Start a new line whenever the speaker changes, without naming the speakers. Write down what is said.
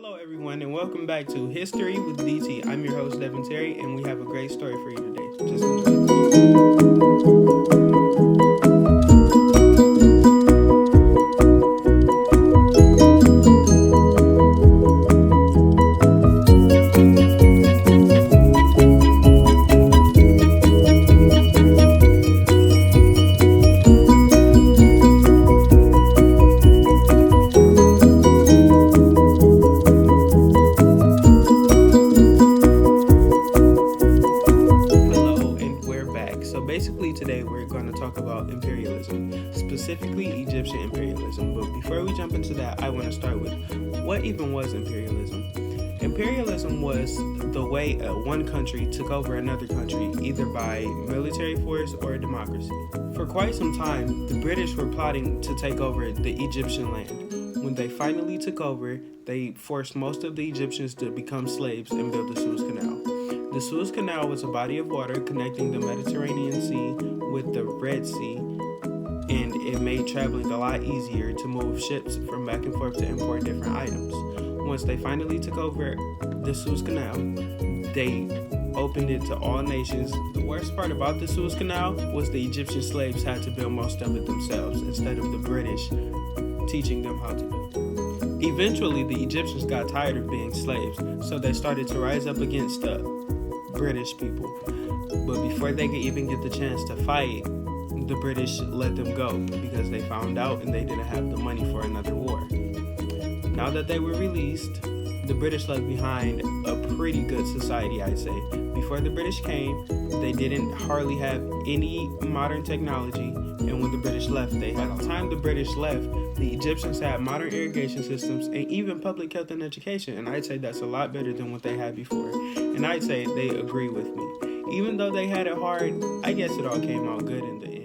Hello everyone and welcome back to History with DT. I'm your host Devin Terry and we have a great story for you today. Just enjoy. Today we're going to talk about imperialism, specifically Egyptian imperialism. But before we jump into that, I want to start with what even was imperialism. Imperialism was the way one country took over another country, either by military force or democracy. For quite some time, the British were plotting to take over the Egyptian land. When they finally took over, they forced most of the Egyptians to become slaves and build the Suez Canal. The Suez Canal was a body of water connecting the Mediterranean Sea with the Red Sea, and it made traveling a lot easier to move ships from back and forth to import different items. Once they finally took over the Suez Canal, they opened it to all nations. The worst part about the Suez Canal was the Egyptian slaves had to build most of it themselves instead of the British teaching them how to do it. Eventually, the Egyptians got tired of being slaves, so they started to rise up against the British people. But before they could even get the chance to fight, the British let them go because they found out and they didn't have the money for another war. Now that they were released, the British left behind a pretty good society, I'd say. Before the British came, they didn't hardly have any modern technology, and when the British left, by the time the British left, the Egyptians had modern irrigation systems and even public health and education, and I'd say that's a lot better than what they had before. And I'd say they agree with me. Even though they had it hard, I guess it all came out good in the end.